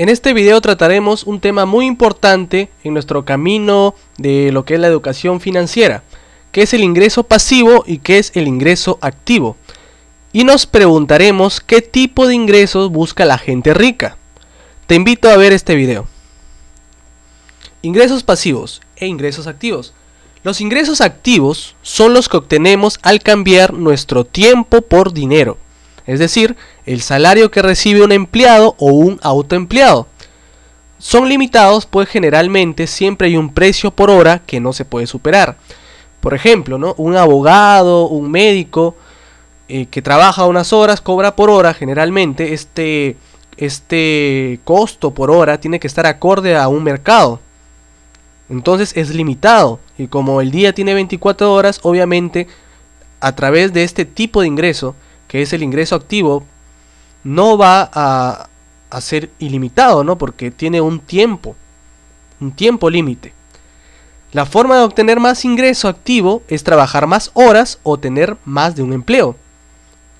En este video trataremos un tema muy importante en nuestro camino de lo que es la educación financiera, que es el ingreso pasivo y qué es el ingreso activo. Y nos preguntaremos qué tipo de ingresos busca la gente rica. Te invito a ver este video. Ingresos pasivos e ingresos activos. Los ingresos activos son los que obtenemos al cambiar nuestro tiempo por dinero. Es decir, el salario que recibe un empleado o un autoempleado. Son limitados pues generalmente siempre hay un precio por hora que no se puede superar. Por ejemplo, ¿no? Un abogado, un médico que trabaja unas horas, cobra por hora. Generalmente este costo por hora tiene que estar acorde a un mercado. Entonces es limitado. Y como el día tiene 24 horas, obviamente a través de este tipo de ingreso, que es el ingreso activo, no va a ser ilimitado, ¿no? Porque tiene un tiempo límite. La forma de obtener más ingreso activo es trabajar más horas o tener más de un empleo,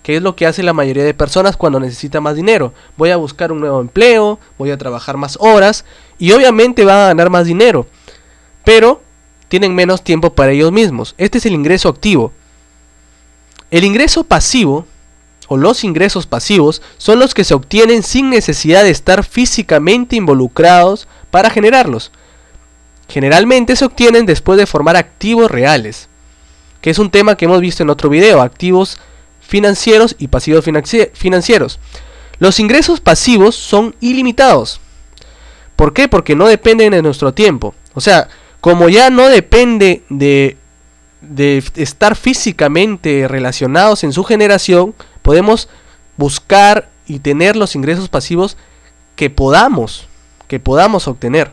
que es lo que hace la mayoría de personas cuando necesita más dinero. Voy a buscar un nuevo empleo, voy a trabajar más horas y obviamente van a ganar más dinero, pero tienen menos tiempo para ellos mismos. Este es el ingreso activo. El ingreso pasivo o los ingresos pasivos son los que se obtienen sin necesidad de estar físicamente involucrados para generarlos. Generalmente se obtienen después de formar activos reales, que es un tema que hemos visto en otro video, activos financieros y pasivos financieros. Los ingresos pasivos son ilimitados. ¿Por qué? Porque no dependen de nuestro tiempo. O sea, como ya no depende de estar físicamente relacionados en su generación, podemos buscar y tener los ingresos pasivos que podamos obtener.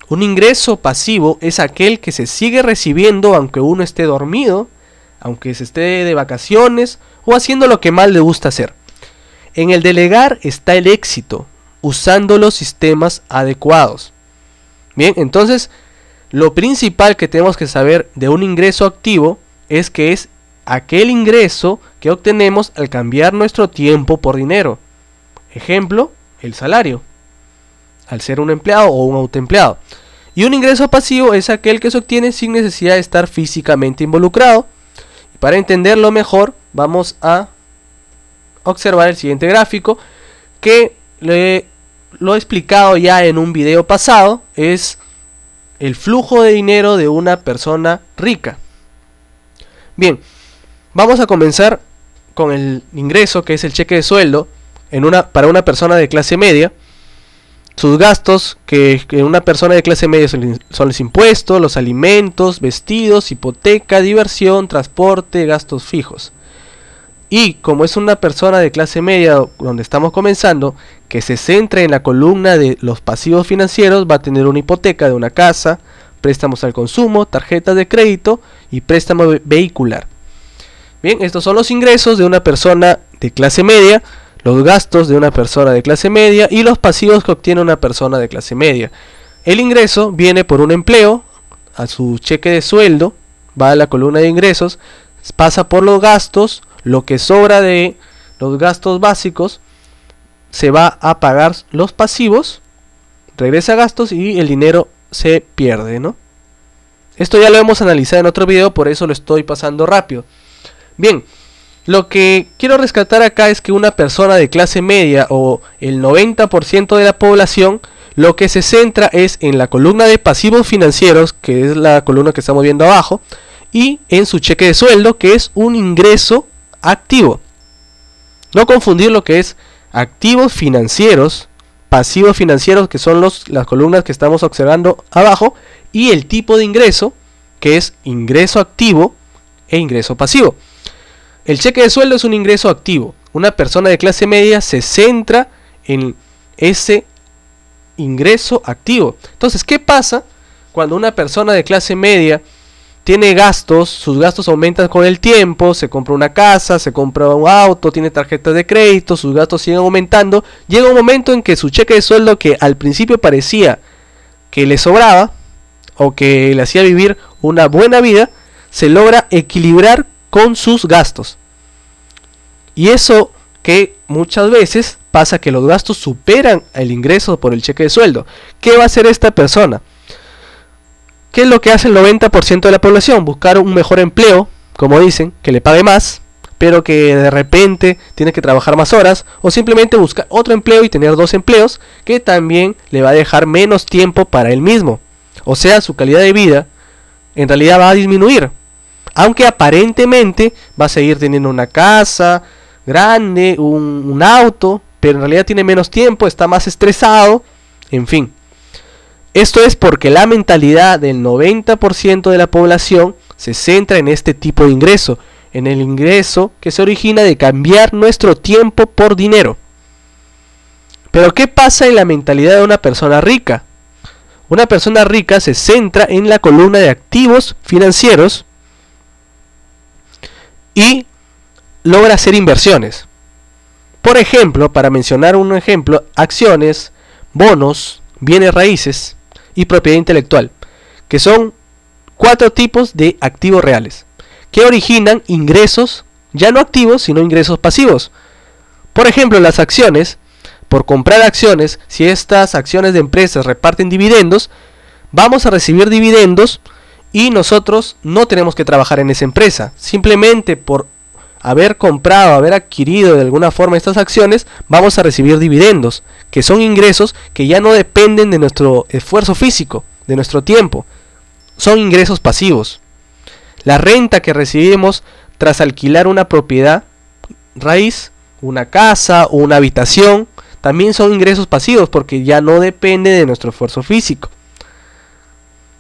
Un ingreso pasivo es aquel que se sigue recibiendo aunque uno esté dormido, aunque se esté de vacaciones o haciendo lo que más le gusta hacer. En el delegar está el éxito, usando los sistemas adecuados. Bien, entonces lo principal que tenemos que saber de un ingreso activo es que es aquel ingreso que obtenemos al cambiar nuestro tiempo por dinero. Ejemplo, el salario, al ser un empleado o un autoempleado. Y un ingreso pasivo es aquel que se obtiene sin necesidad de estar físicamente involucrado. Y para entenderlo mejor, vamos a observar el siguiente gráfico, que lo he explicado ya en un video pasado. Es el flujo de dinero de una persona rica. Bien, vamos a comenzar con el ingreso, que es el cheque de sueldo para una persona de clase media. Sus gastos, que una persona de clase media son los impuestos, los alimentos, vestidos, hipoteca, diversión, transporte, gastos fijos. Y como es una persona de clase media, donde estamos comenzando, que se centra en la columna de los pasivos financieros, va a tener una hipoteca de una casa, préstamos al consumo, tarjetas de crédito y préstamo vehicular. Bien, estos son los ingresos de una persona de clase media, los gastos de una persona de clase media y los pasivos que obtiene una persona de clase media. El ingreso viene por un empleo, a su cheque de sueldo, va a la columna de ingresos, pasa por los gastos, lo que sobra de los gastos básicos se va a pagar los pasivos, regresa a gastos y el dinero se pierde, ¿no? Esto ya lo hemos analizado en otro video, por eso lo estoy pasando rápido. Bien, lo que quiero rescatar acá es que una persona de clase media o el 90% de la población lo que se centra es en la columna de pasivos financieros, que es la columna que estamos viendo abajo, y en su cheque de sueldo, que es un ingreso activo. No confundir lo que es activos financieros, pasivos financieros, que son las columnas que estamos observando abajo, y el tipo de ingreso, que es ingreso activo e ingreso pasivo. El cheque de sueldo es un ingreso activo. Una persona de clase media se centra en ese ingreso activo. Entonces, ¿qué pasa cuando una persona de clase media tiene gastos? Sus gastos aumentan con el tiempo, se compra una casa, se compra un auto, tiene tarjetas de crédito, sus gastos siguen aumentando. Llega un momento en que su cheque de sueldo, que al principio parecía que le sobraba o que le hacía vivir una buena vida, se logra equilibrar con sus gastos. Y eso que muchas veces pasa que los gastos superan el ingreso por el cheque de sueldo. ¿Qué va a hacer esta persona? ¿Qué es lo que hace el 90% de la población? Buscar un mejor empleo, como dicen, que le pague más, pero que de repente tiene que trabajar más horas, o simplemente buscar otro empleo y tener dos empleos, que también le va a dejar menos tiempo para él mismo. O sea, su calidad de vida en realidad va a disminuir, aunque aparentemente va a seguir teniendo una casa grande, un auto, pero en realidad tiene menos tiempo, está más estresado, en fin. Esto es porque la mentalidad del 90% de la población se centra en este tipo de ingreso, en el ingreso que se origina de cambiar nuestro tiempo por dinero. Pero ¿qué pasa en la mentalidad de una persona rica? Una persona rica se centra en la columna de activos financieros y logra hacer inversiones. Por ejemplo, para mencionar un ejemplo, acciones, bonos, bienes raíces y propiedad intelectual, que son 4 tipos de activos reales, que originan ingresos ya no activos, sino ingresos pasivos. Por ejemplo, las acciones, por comprar acciones, si estas acciones de empresas reparten dividendos, vamos a recibir dividendos y nosotros no tenemos que trabajar en esa empresa. Simplemente por haber comprado, haber adquirido de alguna forma estas acciones, vamos a recibir dividendos, que son ingresos que ya no dependen de nuestro esfuerzo físico, de nuestro tiempo. Son ingresos pasivos. La renta que recibimos tras alquilar una propiedad raíz, una casa o una habitación, también son ingresos pasivos porque ya no depende de nuestro esfuerzo físico.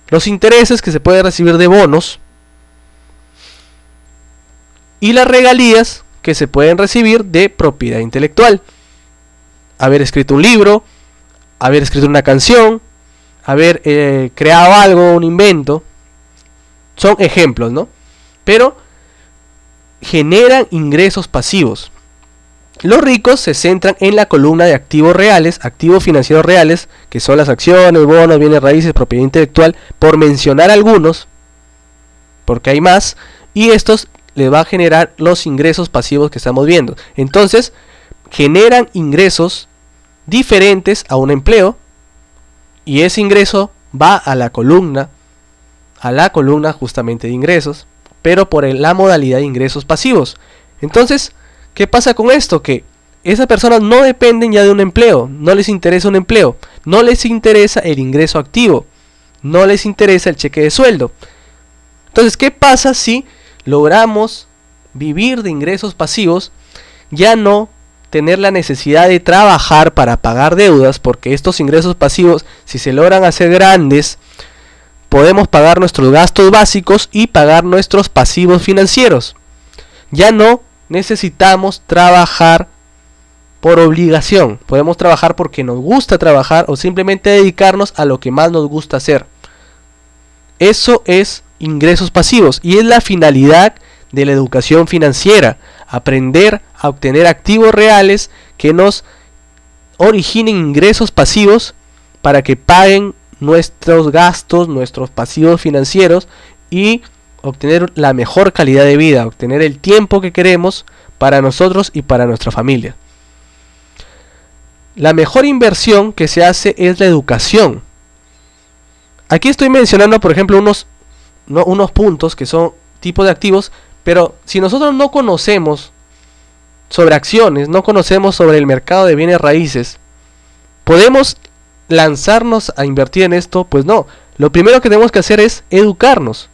Los intereses que se puede recibir de bonos y las regalías que se pueden recibir de propiedad intelectual. Haber escrito un libro, haber escrito una canción, haber creado algo, un invento, son ejemplos, ¿no? Pero generan ingresos pasivos. Los ricos se centran en la columna de activos reales, activos financieros reales, que son las acciones, bonos, bienes raíces, propiedad intelectual, por mencionar algunos, porque hay más, y estos les va a generar los ingresos pasivos que estamos viendo. Entonces, generan ingresos diferentes a un empleo, y ese ingreso va a la columna justamente de ingresos, pero por la modalidad de ingresos pasivos. Entonces, ¿qué pasa con esto? Que esas personas no dependen ya de un empleo, no les interesa un empleo, no les interesa el ingreso activo, no les interesa el cheque de sueldo. Entonces, ¿qué pasa si logramos vivir de ingresos pasivos? Ya no tener la necesidad de trabajar para pagar deudas, porque estos ingresos pasivos, si se logran hacer grandes, podemos pagar nuestros gastos básicos y pagar nuestros pasivos financieros. Ya no necesitamos trabajar por obligación, podemos trabajar porque nos gusta trabajar o simplemente dedicarnos a lo que más nos gusta hacer. Eso es ingresos pasivos y es la finalidad de la educación financiera, aprender a obtener activos reales que nos originen ingresos pasivos para que paguen nuestros gastos, nuestros pasivos financieros y obtener la mejor calidad de vida, obtener el tiempo que queremos para nosotros y para nuestra familia. La mejor inversión que se hace es la educación. Aquí estoy mencionando, por ejemplo, unos puntos que son tipos de activos, pero si nosotros no conocemos sobre acciones, no conocemos sobre el mercado de bienes raíces, ¿podemos lanzarnos a invertir en esto? Pues no. Lo primero que tenemos que hacer es educarnos.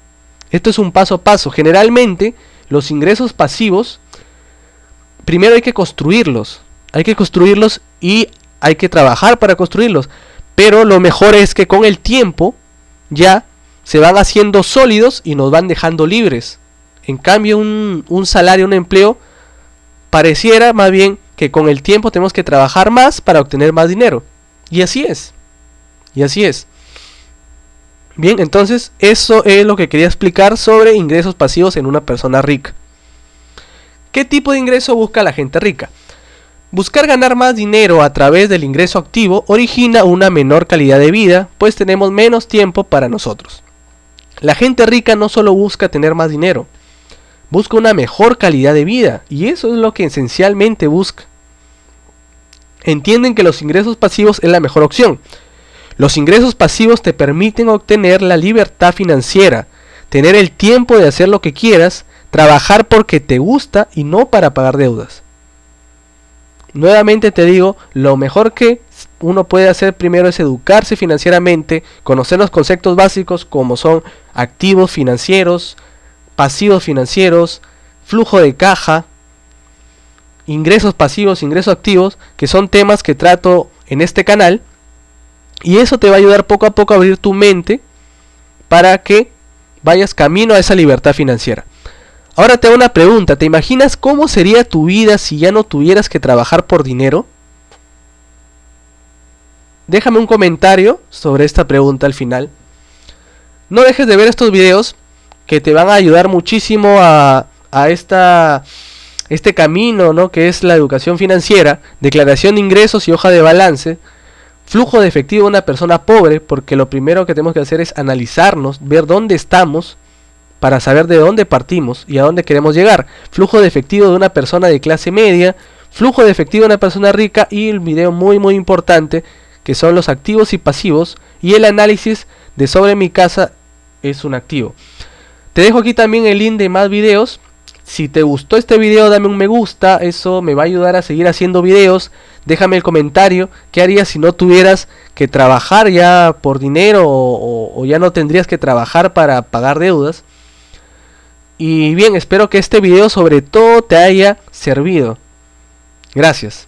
Esto es un paso a paso. Generalmente los ingresos pasivos, primero hay que construirlos y hay que trabajar para construirlos. Pero lo mejor es que con el tiempo ya se van haciendo sólidos y nos van dejando libres. En cambio un salario, un empleo, pareciera más bien que con el tiempo tenemos que trabajar más para obtener más dinero. Y así es. Bien, entonces eso es lo que quería explicar sobre ingresos pasivos en una persona rica. ¿Qué tipo de ingreso busca la gente rica? Buscar ganar más dinero a través del ingreso activo origina una menor calidad de vida, pues tenemos menos tiempo para nosotros. La gente rica no solo busca tener más dinero, busca una mejor calidad de vida, y eso es lo que esencialmente busca. Entienden que los ingresos pasivos es la mejor opción. Los ingresos pasivos te permiten obtener la libertad financiera, tener el tiempo de hacer lo que quieras, trabajar porque te gusta y no para pagar deudas. Nuevamente te digo, lo mejor que uno puede hacer primero es educarse financieramente, conocer los conceptos básicos como son activos financieros, pasivos financieros, flujo de caja, ingresos pasivos, ingresos activos, que son temas que trato en este canal, y eso te va a ayudar poco a poco a abrir tu mente para que vayas camino a esa libertad financiera. Ahora te hago una pregunta, ¿te imaginas cómo sería tu vida si ya no tuvieras que trabajar por dinero? Déjame un comentario sobre esta pregunta al final. No dejes de ver estos videos que te van a ayudar muchísimo a este camino, ¿no?, que es la educación financiera, declaración de ingresos y hoja de balance, flujo de efectivo de una persona pobre, porque lo primero que tenemos que hacer es analizarnos, ver dónde estamos, para saber de dónde partimos y a dónde queremos llegar. Flujo de efectivo de una persona de clase media, flujo de efectivo de una persona rica, y el video muy importante que son los activos y pasivos, y el análisis de sobre mi casa es un activo. Te dejo aquí también el link de más videos. Si te gustó este video, dame un me gusta, eso me va a ayudar a seguir haciendo videos. Déjame el comentario, ¿qué harías si no tuvieras que trabajar ya por dinero o ya no tendrías que trabajar para pagar deudas? Y bien, espero que este video sobre todo te haya servido. Gracias.